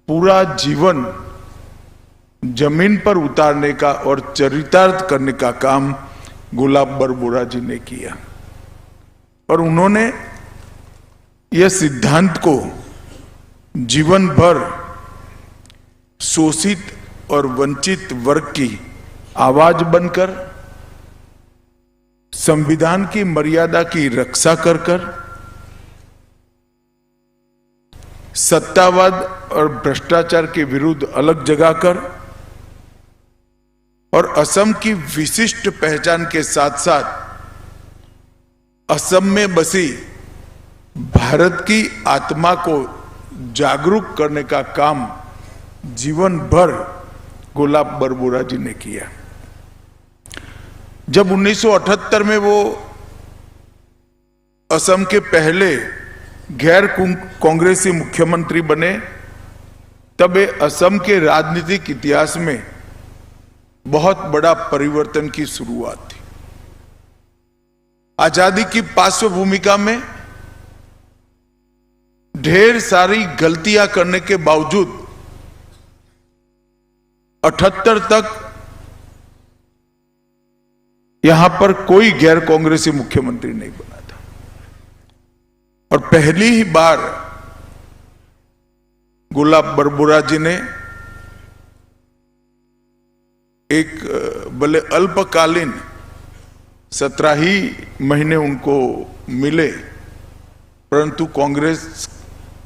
पूरा जीवन जमीन पर उतारने का और चरितार्थ करने का काम गुलाब बरबोरा जी ने किया। और उन्होंने यह सिद्धांत को जीवन भर शोषित और वंचित वर्ग की आवाज बनकर, संविधान की मर्यादा की रक्षा कर सत्तावाद और भ्रष्टाचार के विरुद्ध अलग जगाकर और असम की विशिष्ट पहचान के साथ साथ असम में बसी भारत की आत्मा को जागरूक करने का काम जीवन भर गुलाब बरबोरा जी ने किया। जब 1978 में वो असम के पहले गैर कांग्रेसी मुख्यमंत्री बने, तब असम के राजनीतिक इतिहास में बहुत बड़ा परिवर्तन की शुरुआत थी। आजादी की पार्श्व भूमिका में ढेर सारी गलतियां करने के बावजूद 78 तक यहां पर कोई गैर कांग्रेसी मुख्यमंत्री नहीं बना था। और पहली ही बार गुलाब बरबोरा जी ने एक भले अल्पकालीन 17 ही महीने उनको मिले, परंतु कांग्रेस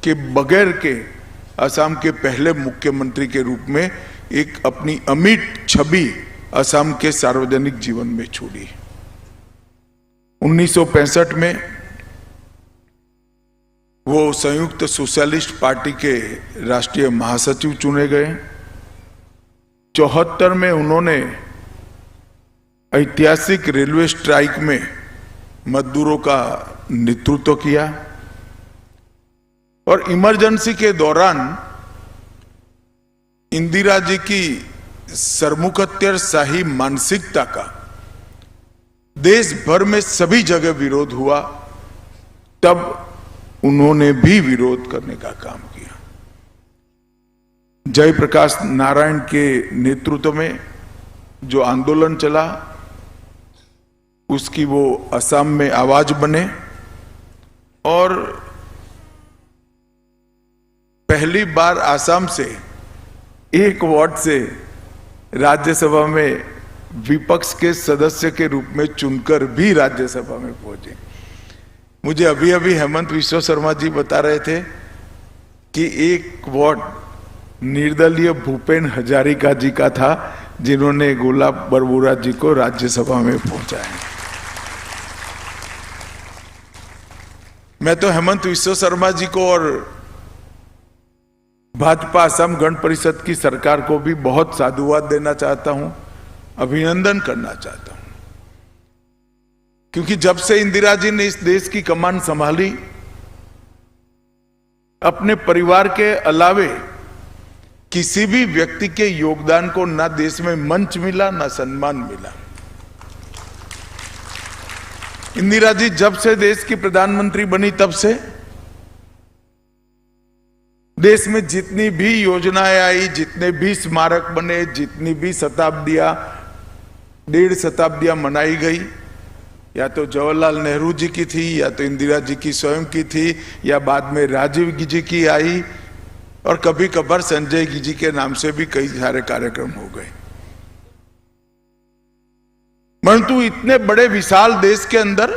के बगैर के असम के पहले मुख्यमंत्री के रूप में एक अपनी अमिट छवि असम के सार्वजनिक जीवन में छोड़ी। 1965 में वो संयुक्त सोशलिस्ट पार्टी के राष्ट्रीय महासचिव चुने गए। 74 में उन्होंने ऐतिहासिक रेलवे स्ट्राइक में मजदूरों का नेतृत्व किया और इमरजेंसी के दौरान इंदिरा जी की सरमुखत्यारशाही मानसिकता का देश भर में सभी जगह विरोध हुआ, तब उन्होंने भी विरोध करने का काम किया। जयप्रकाश नारायण के नेतृत्व में जो आंदोलन चला, उसकी वो असम में आवाज बने और पहली बार असम से एक वार्ड से राज्यसभा में विपक्ष के सदस्य के रूप में चुनकर भी राज्यसभा में पहुंचे। मुझे अभी अभी हेमंत विश्व शर्मा जी बता रहे थे कि एक वार्ड निर्दलीय भूपेन हजारिका जी का था, जिन्होंने गुलाब बरबोरा जी को राज्यसभा में पहुंचाया। मैं तो हेमंत विश्व शर्मा जी को और भाजपा असम गण परिषद की सरकार को भी बहुत साधुवाद देना चाहता हूं, अभिनंदन करना चाहता हूं, क्योंकि जब से इंदिरा जी ने इस देश की कमान संभाली, अपने परिवार के अलावे किसी भी व्यक्ति के योगदान को ना देश में मंच मिला, ना सम्मान मिला। इंदिरा जी जब से देश की प्रधानमंत्री बनी, तब से देश में जितनी भी योजनाएं आई, जितने भी स्मारक बने, जितनी भी शताब्दियां, 1.5 शताब्दियां मनाई गई, या तो जवाहरलाल नेहरू जी की थी, या तो इंदिरा जी की स्वयं की थी, या बाद में राजीव जी की आई, और कभी कभार संजय जी के नाम से भी कई सारे कार्यक्रम हो गए। परंतु इतने बड़े विशाल देश के अंदर,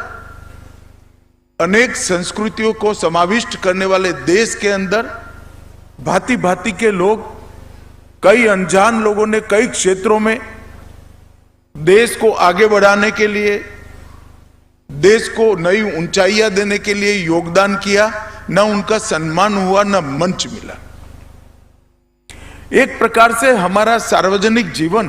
अनेक संस्कृतियों को समाविष्ट करने वाले देश के अंदर भांति भांति के लोग, कई अनजान लोगों ने कई क्षेत्रों में देश को आगे बढ़ाने के लिए, देश को नई ऊंचाइयां देने के लिए योगदान किया। न उनका सम्मान हुआ, न मंच मिला। एक प्रकार से हमारा सार्वजनिक जीवन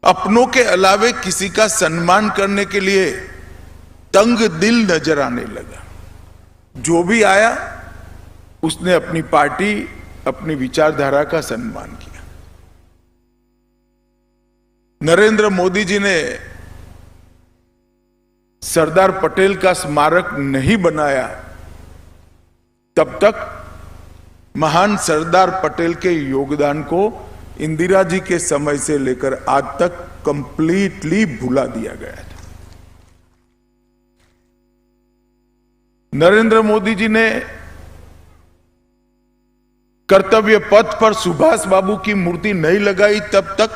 अपनों के अलावे किसी का सम्मान करने के लिए तंग दिल नजर आने लगा। जो भी आया उसने अपनी पार्टी, अपनी विचारधारा का सम्मान किया। नरेंद्र मोदी जी ने सरदार पटेल का स्मारक नहीं बनाया, तब तक महान सरदार पटेल के योगदान को इंदिरा जी के समय से लेकर आज तक कंप्लीटली भुला दिया गया था। नरेंद्र मोदी जी ने कर्तव्य पथ पर सुभाष बाबू की मूर्ति नहीं लगाई, तब तक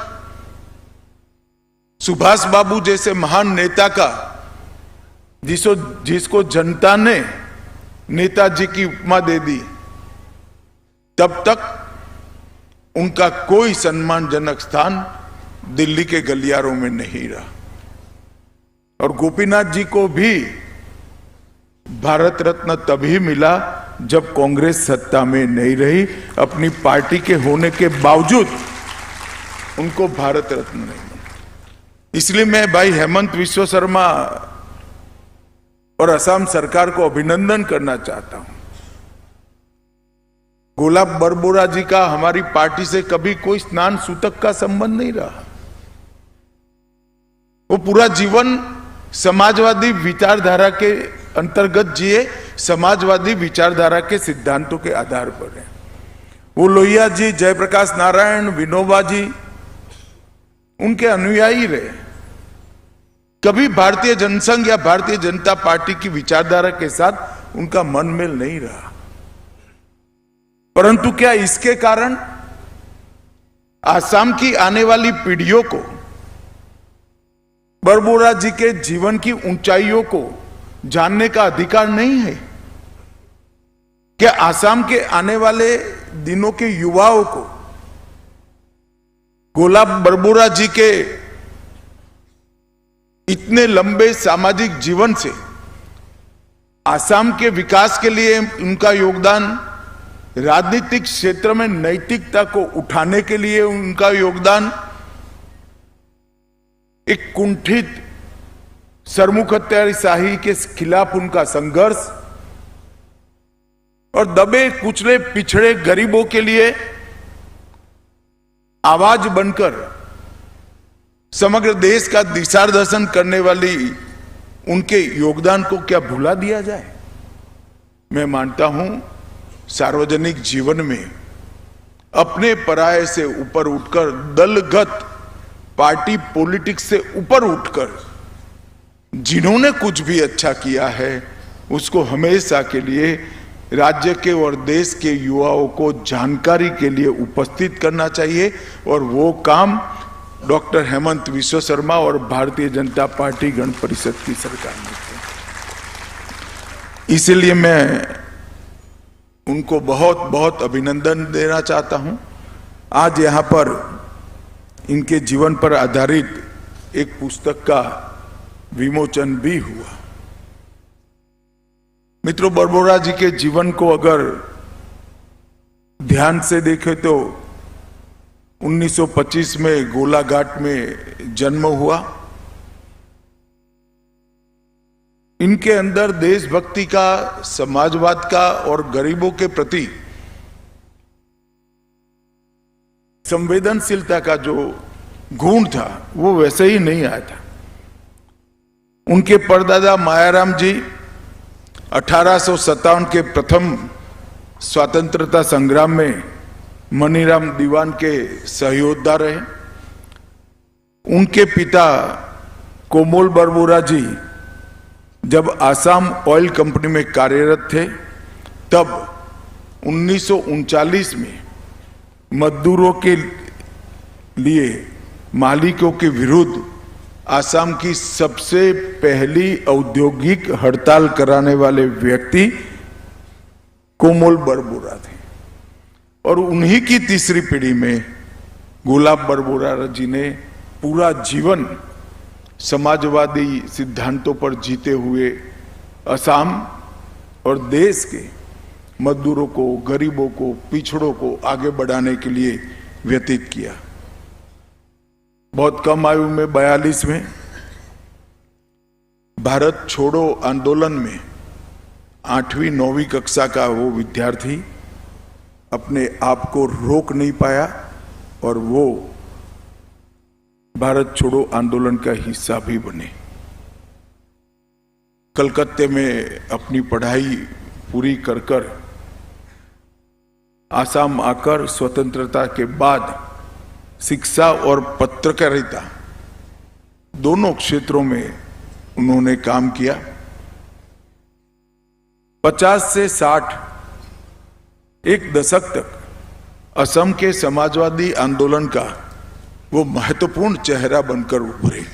सुभाष बाबू जैसे महान नेता का जिसको जनता ने नेताजी की उपमा दे दी, तब तक उनका कोई सम्मानजनक स्थान दिल्ली के गलियारों में नहीं रहा। और गोपीनाथ जी को भी भारत रत्न तभी मिला जब कांग्रेस सत्ता में नहीं रही। अपनी पार्टी के होने के बावजूद उनको भारत रत्न नहीं मिला। इसलिए मैं भाई हेमंत विश्व शर्मा और असम सरकार को अभिनंदन करना चाहता हूं। गोलाब बरबोरा जी का हमारी पार्टी से कभी कोई स्नान सूतक का संबंध नहीं रहा। वो पूरा जीवन समाजवादी विचारधारा के अंतर्गत जिए, समाजवादी विचारधारा के सिद्धांतों के आधार पर है। वो लोहिया जी, जयप्रकाश नारायण, विनोबा जी उनके अनुयायी रहे। कभी भारतीय जनसंघ या भारतीय जनता पार्टी की विचारधारा के साथ उनका मनमेल नहीं रहा। परंतु क्या इसके कारण आसाम की आने वाली पीढ़ियों को बरबोरा जी के जीवन की ऊंचाइयों को जानने का अधिकार नहीं है? क्या आसाम के आने वाले दिनों के युवाओं को गोलाब बरबोरा जी के इतने लंबे सामाजिक जीवन से आसाम के विकास के लिए उनका योगदान, राजनीतिक क्षेत्र में नैतिकता को उठाने के लिए उनका योगदान, एक कुंठित सरमुखत्यारशाही के खिलाफ उनका संघर्ष और दबे कुचले पिछड़े गरीबों के लिए आवाज बनकर समग्र देश का दिशादर्शन करने वाली उनके योगदान को क्या भुला दिया जाए? मैं मानता हूं सार्वजनिक जीवन में अपने पराये से ऊपर उठकर, दलगत पार्टी पॉलिटिक्स से ऊपर उठकर जिन्होंने कुछ भी अच्छा किया है उसको हमेशा के लिए राज्य के और देश के युवाओं को जानकारी के लिए उपस्थित करना चाहिए। और वो काम डॉक्टर हेमंत विश्व शर्मा और भारतीय जनता पार्टी गण परिषद की सरकार ने किया। इसलिए मैं उनको बहुत बहुत अभिनंदन देना चाहता हूं। आज यहां पर इनके जीवन पर आधारित एक पुस्तक का विमोचन भी हुआ। मित्रों, बरबोरा जी के जीवन को अगर ध्यान से देखें तो 1925 में गोलाघाट में जन्म हुआ। इनके अंदर देशभक्ति का, समाजवाद का और गरीबों के प्रति संवेदनशीलता का जो गुण था वो वैसे ही नहीं आया था। उनके परदादा मायाराम जी 1857 के प्रथम स्वतंत्रता संग्राम में मनीराम दीवान के सहयोद्धा रहे। उनके पिता कोमोल बरबोरा जी जब आसाम ऑयल कंपनी में कार्यरत थे तब 1939 में मजदूरों के लिए मालिकों के विरुद्ध आसाम की सबसे पहली औद्योगिक हड़ताल कराने वाले व्यक्ति कोमोल बरबोरा थे। और उन्हीं की तीसरी पीढ़ी में गोलाब बरबोरा जी ने पूरा जीवन समाजवादी सिद्धांतों पर जीते हुए असम और देश के मजदूरों को, गरीबों को, पिछड़ों को आगे बढ़ाने के लिए व्यतीत किया। बहुत कम आयु में 42 में भारत छोड़ो आंदोलन में 8वीं 9वीं कक्षा का वो विद्यार्थी अपने आप को रोक नहीं पाया और वो भारत छोड़ो आंदोलन का हिस्सा भी बने। कलकत्ते में अपनी पढ़ाई पूरी कर आसाम आकर स्वतंत्रता के बाद शिक्षा और पत्रकारिता दोनों क्षेत्रों में उन्होंने काम किया। 50 से 60 एक दशक तक असम के समाजवादी आंदोलन का वो महत्वपूर्ण चेहरा बनकर उभरे।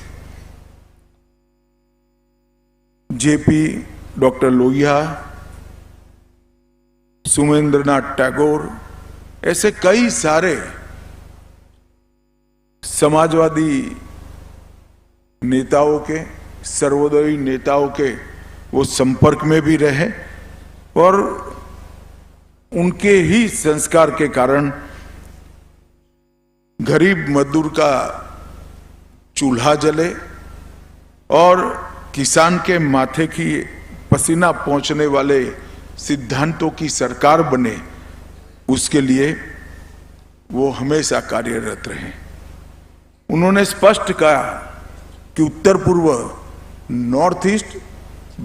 जेपी, डॉक्टर लोहिया, सुमेंद्रनाथ टैगोर, ऐसे कई सारे समाजवादी नेताओं के, सर्वोदयी नेताओं के वो संपर्क में भी रहे और उनके ही संस्कार के कारण गरीब मजदूर का चूल्हा जले और किसान के माथे की पसीना पहुंचने वाले सिद्धांतों की सरकार बने, उसके लिए वो हमेशा कार्यरत रहे। उन्होंने स्पष्ट कहा कि उत्तर पूर्व, नॉर्थ ईस्ट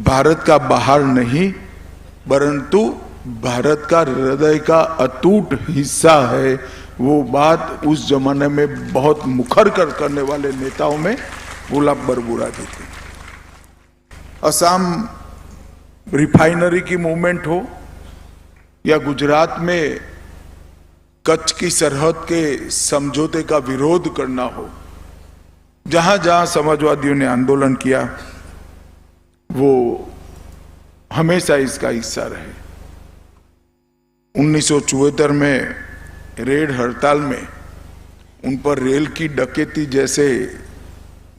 भारत का बाहर नहीं परंतु भारत का हृदय का अटूट हिस्सा है। वो बात उस जमाने में बहुत मुखर करने वाले नेताओं में गुलाब बरबुरा जी थे। असम रिफाइनरी की मूवमेंट हो या गुजरात में कच्छ की सरहद के समझौते का विरोध करना हो, जहां जहां समाजवादियों ने आंदोलन किया वो हमेशा इसका हिस्सा रहे। 1974 में रेड हड़ताल में उन पर रेल की डकैती जैसे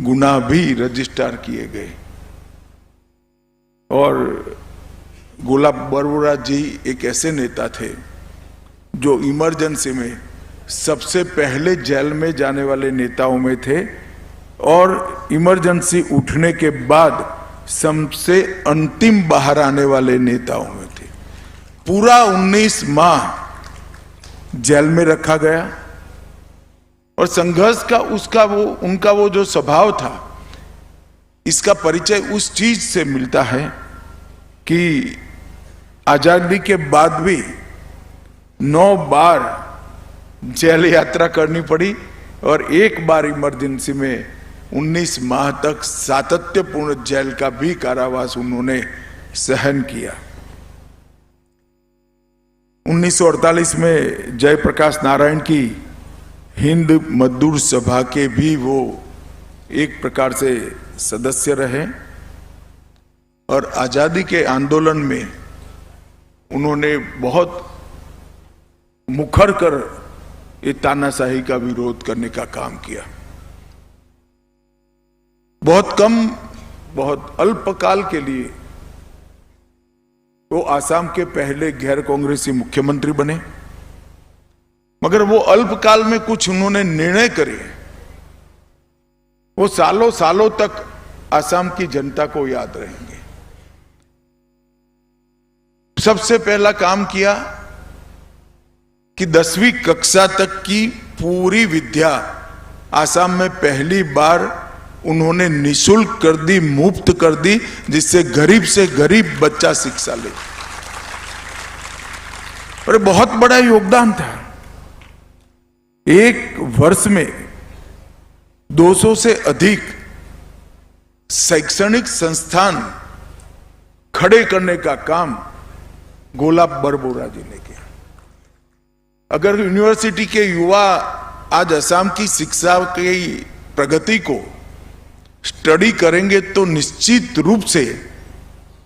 गुनाह भी रजिस्टर किए गए और गुलाब बरबुरा जी एक ऐसे नेता थे जो इमरजेंसी में सबसे पहले जेल में जाने वाले नेताओं में थे और इमरजेंसी उठने के बाद सबसे अंतिम बाहर आने वाले नेताओं में थे। पूरा 19 माह जेल में रखा गया और संघर्ष का उनका वो जो स्वभाव था, इसका परिचय उस चीज से मिलता है कि आजादी के बाद भी 9 बार जेल यात्रा करनी पड़ी और एक बार इमरजेंसी में 19 माह तक सातत्यपूर्ण जेल का भी कारावास उन्होंने सहन किया। 1948 में जयप्रकाश नारायण की हिंद मजदूर सभा के भी वो एक प्रकार से सदस्य रहे और आजादी के आंदोलन में उन्होंने बहुत मुखर कर ये तानाशाही का विरोध करने का काम किया। बहुत अल्पकाल के लिए वो आसाम के पहले गैर कांग्रेसी मुख्यमंत्री बने, मगर वो अल्पकाल में कुछ उन्होंने निर्णय करे वो सालों सालों तक आसाम की जनता को याद रहेंगे। सबसे पहला काम किया कि 10वीं कक्षा तक की पूरी विद्या आसाम में पहली बार उन्होंने निशुल्क कर दी, मुफ्त कर दी, जिससे गरीब से गरीब बच्चा शिक्षा ले। और बहुत बड़ा योगदान था। एक वर्ष में 200 से अधिक शैक्षणिक संस्थान खड़े करने का काम गुलाब बरबुरा जी ने किया। अगर यूनिवर्सिटी के युवा आज असम की शिक्षा की प्रगति को स्टडी करेंगे तो निश्चित रूप से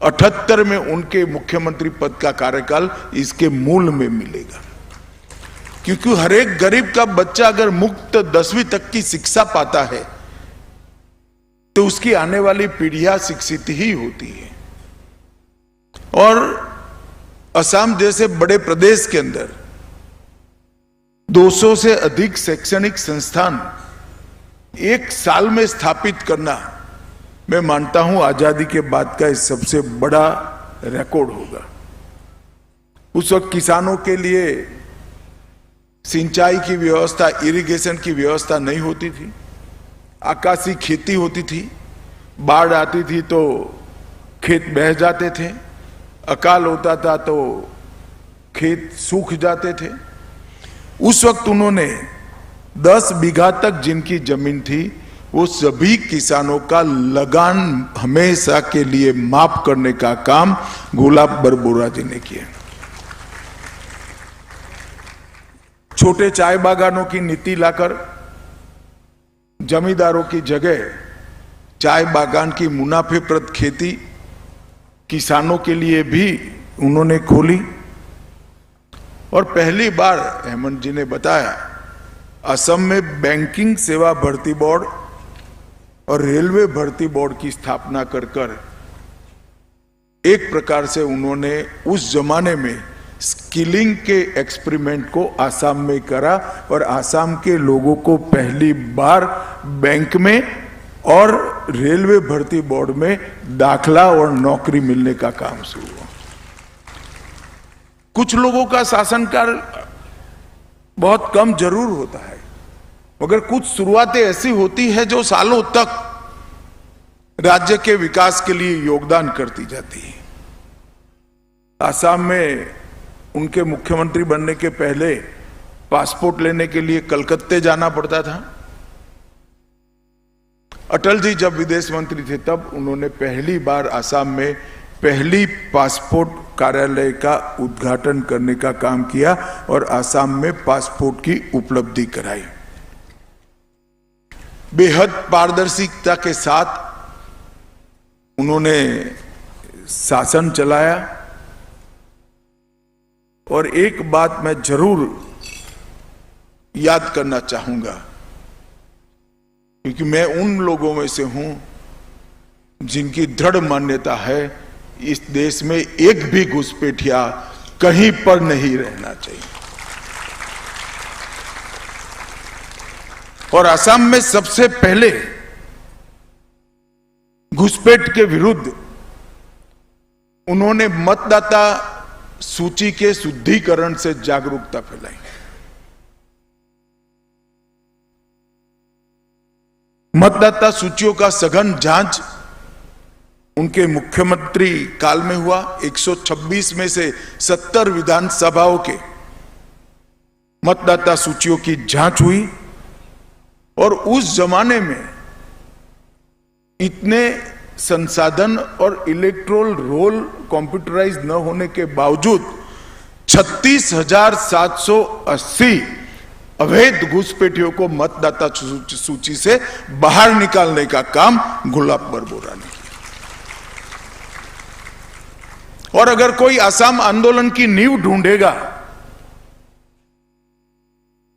78 में उनके मुख्यमंत्री पद का कार्यकाल इसके मूल में मिलेगा, क्योंकि हर एक गरीब का बच्चा अगर मुक्त 10वीं तक की शिक्षा पाता है तो उसकी आने वाली पीढ़ियां शिक्षित ही होती है। और असम जैसे बड़े प्रदेश के अंदर 200 से अधिक शैक्षणिक संस्थान एक साल में स्थापित करना, मैं मानता हूं आजादी के बाद का इस सबसे बड़ा रिकॉर्ड होगा। उस वक्त किसानों के लिए सिंचाई की व्यवस्था, इरिगेशन की व्यवस्था नहीं होती थी। आकाशी खेती होती थी, बाढ़ आती थी तो खेत बह जाते थे, अकाल होता था तो खेत सूख जाते थे। उस वक्त उन्होंने 10 बीघा तक जिनकी जमीन थी वो सभी किसानों का लगान हमेशा के लिए माफ करने का काम गुलाब बरबोरा जी ने किया। छोटे चाय बागानों की नीति लाकर जमींदारों की जगह चाय बागान की मुनाफेप्रद खेती किसानों के लिए भी उन्होंने खोली। और पहली बार हेमंत जी ने बताया, असम में बैंकिंग सेवा भर्ती बोर्ड और रेलवे भर्ती बोर्ड की स्थापना कर एक प्रकार से उन्होंने उस जमाने में स्किलिंग के एक्सपेरिमेंट को आसाम में करा और आसाम के लोगों को पहली बार बैंक में और रेलवे भर्ती बोर्ड में दाखला और नौकरी मिलने का काम शुरू हुआ। कुछ लोगों का शासनकाल बहुत कम जरूर होता है, मगर कुछ शुरुआतें ऐसी होती है जो सालों तक राज्य के विकास के लिए योगदान करती जाती है। आसाम में उनके मुख्यमंत्री बनने के पहले पासपोर्ट लेने के लिए कलकत्ते जाना पड़ता था। अटल जी जब विदेश मंत्री थे तब उन्होंने पहली बार आसाम में पहली पासपोर्ट कार्यालय का उद्घाटन करने का काम किया और आसाम में पासपोर्ट की उपलब्धि कराई। बेहद पारदर्शिता के साथ उन्होंने शासन चलाया। और एक बात मैं जरूर याद करना चाहूंगा, क्योंकि मैं उन लोगों में से हूं जिनकी दृढ़ मान्यता है इस देश में एक भी घुसपैठिया कहीं पर नहीं रहना चाहिए। और असम में सबसे पहले घुसपैठ के विरुद्ध उन्होंने मतदाता सूची के शुद्धिकरण से जागरूकता फैलाई। मतदाता सूचियों का सघन जांच उनके मुख्यमंत्री काल में हुआ। 126 में से 70 विधानसभाओं के मतदाता सूचियों की जांच हुई। और उस जमाने में इतने संसाधन और इलेक्ट्रोल रोल कंप्यूटराइज न होने के बावजूद 36,780 अवैध घुसपैठियों को मतदाता सूची से बाहर निकालने का काम गुलाब बरबोरा ने किया। और अगर कोई असम आंदोलन की नींव ढूंढेगा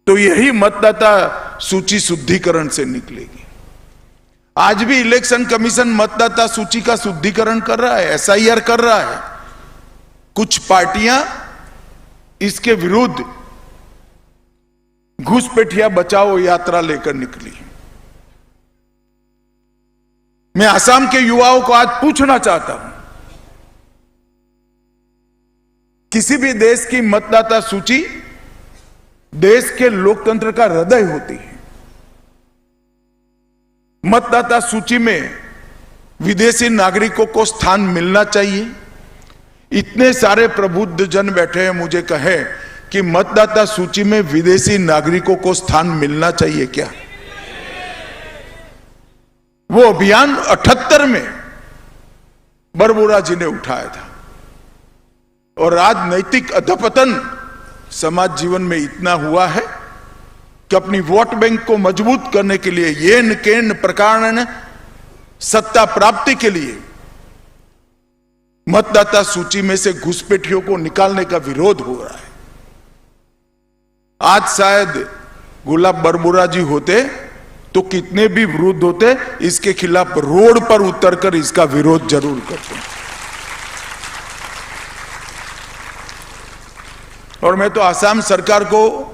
तो यही मतदाता सूची शुद्धिकरण से निकलेगी। आज भी इलेक्शन कमीशन मतदाता सूची का शुद्धिकरण कर रहा है, एसआईआर कर रहा है। कुछ पार्टियां इसके विरुद्ध घुसपैठिया बचाओ यात्रा लेकर निकली। मैं असम के युवाओं को आज पूछना चाहता हूं, किसी भी देश की मतदाता सूची देश के लोकतंत्र का हृदय होती है। मतदाता सूची में विदेशी नागरिकों को स्थान मिलना चाहिए। इतने सारे प्रबुद्ध जन बैठे हैं, मुझे कहे कि मतदाता सूची में विदेशी नागरिकों को स्थान मिलना चाहिए क्या? वो अभियान 78 में बरबोरा जी ने उठाया था। और राजनैतिक अधपतन समाज जीवन में इतना हुआ है कि अपनी वोट बैंक को मजबूत करने के लिए येन केन प्रकार सत्ता प्राप्ति के लिए मतदाता सूची में से घुसपैठियों को निकालने का विरोध हो रहा है। आज शायद गुलाब बरबोरा जी होते तो कितने भी विरोध होते, इसके खिलाफ रोड पर उतरकर इसका विरोध जरूर करते। और मैं तो आसाम सरकार को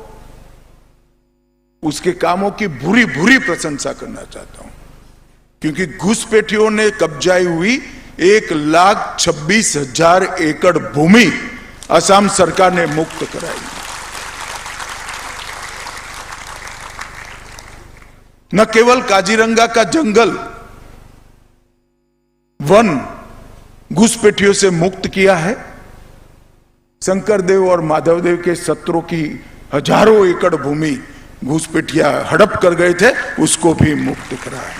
उसके कामों की भूरी भूरी प्रशंसा करना चाहता हूं, क्योंकि घुसपैठियों ने कब्जाई हुई 1,26,000 एकड़ भूमि असम सरकार ने मुक्त कराई। न केवल काजीरंगा का जंगल वन घुसपैठियों से मुक्त किया है, शंकरदेव और माधवदेव के सत्रों की हजारों एकड़ भूमि घुसपैठिया हड़प कर गए थे, उसको भी मुक्त कराया।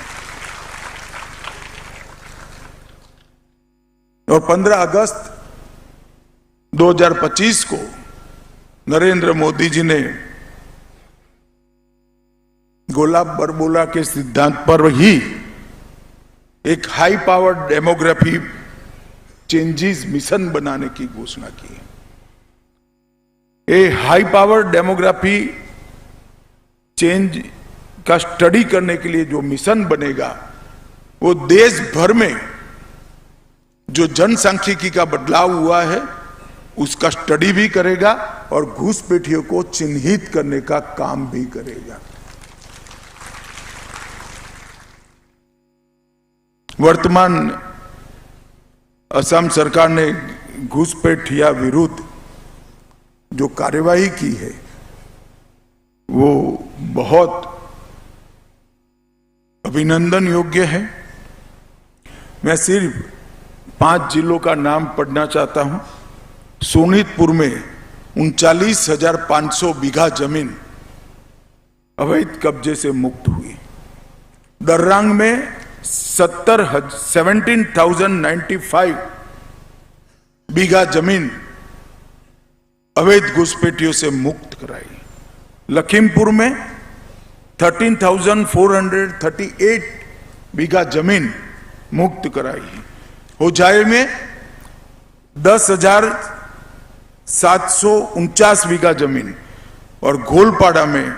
और 15 अगस्त 2025 को नरेंद्र मोदी जी ने गोलाब बरबोला के सिद्धांत पर ही एक high power demography changes mission बनाने की घोषणा की। ये हाई पावर डेमोग्राफी चेंज का स्टडी करने के लिए जो मिशन बनेगा, वो देश भर में जो जनसांख्यिकी का बदलाव हुआ है उसका स्टडी भी करेगा और घुसपैठियों को चिन्हित करने का काम भी करेगा। वर्तमान असम सरकार ने घुसपैठिया विरुद्ध जो कार्यवाही की है वो बहुत अभिनंदन योग्य है। मैं सिर्फ 5 जिलों का नाम पढ़ना चाहता हूं। सोनीतपुर में 39,500 बीघा जमीन अवैध कब्जे से मुक्त हुई। दर्रांग में 17,095 बीघा जमीन अवैध घुसपैठियों से मुक्त कराई। लखीमपुर में 13,438 बीघा जमीन मुक्त कराई। होजाई में 10,749 बीघा जमीन और गोलपाड़ा में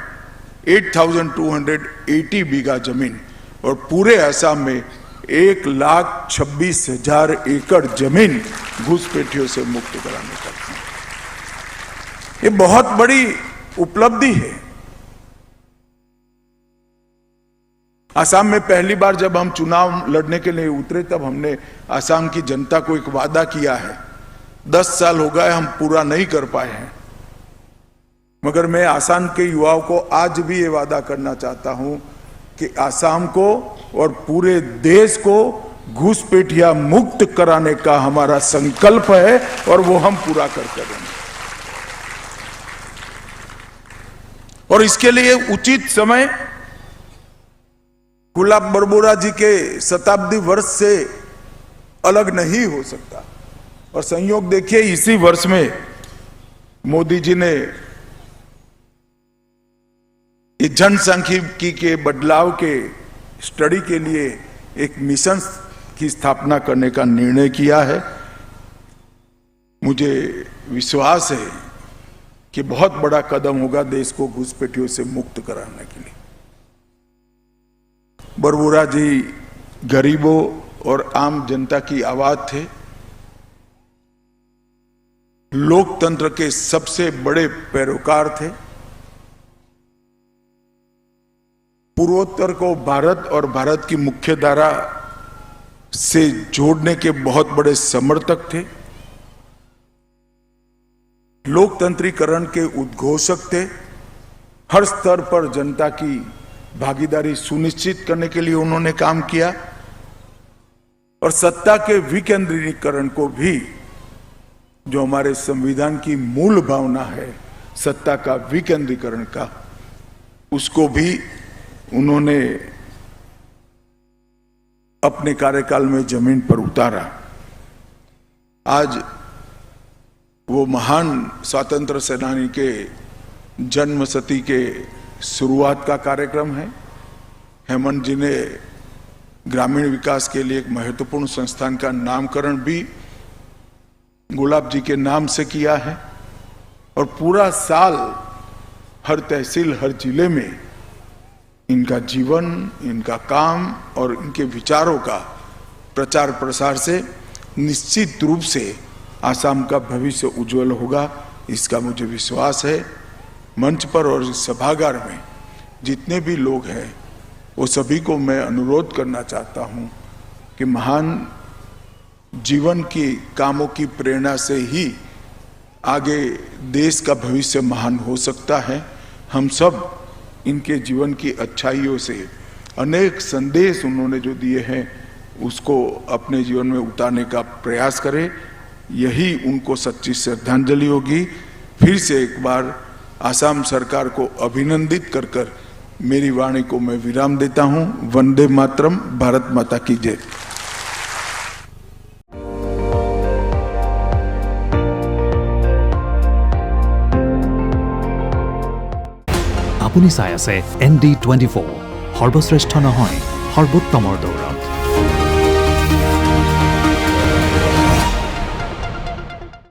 8,280 बीघा जमीन और पूरे असम में 1,26,000 एकड़ जमीन घुसपैठियों से मुक्त कराने का। ये बहुत बड़ी उपलब्धि है। असम में पहली बार जब हम चुनाव लड़ने के लिए उतरे तब हमने असम की जनता को एक वादा किया है। 10 साल हो गए, हम पूरा नहीं कर पाए हैं, मगर मैं असम के युवाओं को आज भी ये वादा करना चाहता हूं कि असम को और पूरे देश को घुसपैठिया मुक्त कराने का हमारा संकल्प है और वो हम पूरा कर करेंगे। और इसके लिए उचित समय गोलाब बरबोला जी के शताब्दी वर्ष से अलग नहीं हो सकता। और संयोग देखिए, इसी वर्ष में मोदी जी ने जनसांख्यिकी के बदलाव के स्टडी के लिए एक मिशन की स्थापना करने का निर्णय किया है। मुझे विश्वास है कि बहुत बड़ा कदम होगा देश को घुसपैठियों से मुक्त कराने के लिए। बरबोला जी गरीबों और आम जनता की आवाज थे। लोकतंत्र के सबसे बड़े पैरोकार थे। पूर्वोत्तर को भारत और भारत की मुख्य धारा से जोड़ने के बहुत बड़े समर्थक थे। लोकतंत्रीकरण के उद्घोषक थे। हर स्तर पर जनता की भागीदारी सुनिश्चित करने के लिए उन्होंने काम किया और सत्ता के विकेंद्रीकरण को भी, जो हमारे संविधान की मूल भावना है सत्ता का विकेंद्रीकरण का, उसको भी उन्होंने अपने कार्यकाल में जमीन पर उतारा। आज वो महान स्वतंत्र सेनानी के जन्मशती के शुरुआत का कार्यक्रम है। हेमंत जी ने ग्रामीण विकास के लिए एक महत्वपूर्ण संस्थान का नामकरण भी गुलाब जी के नाम से किया है और पूरा साल हर तहसील, हर जिले में इनका जीवन, इनका काम और इनके विचारों का प्रचार प्रसार से निश्चित रूप से आसाम का भविष्य उज्जवल होगा, इसका मुझे विश्वास है। मंच पर और इस सभागार में जितने भी लोग हैं वो सभी को मैं अनुरोध करना चाहता हूं कि महान जीवन की कामों की प्रेरणा से ही आगे देश का भविष्य महान हो सकता है। हम सब इनके जीवन की अच्छाइयों से अनेक संदेश उन्होंने जो दिए हैं उसको अपने जीवन में उतारने का प्रयास करें। यही उनको सच्ची श्रद्धांजलि होगी। फिर से एक बार आसाम सरकार को अभिनंदित कर कर मेरी वाणी को मैं विराम देता हूं। वंदे मातरम। भारत माता की जय। আপুনি চাই আছে ND24 সৰ্বশ্ৰেষ্ঠ নহয় সৰ্বোত্তমৰ দৌৰ।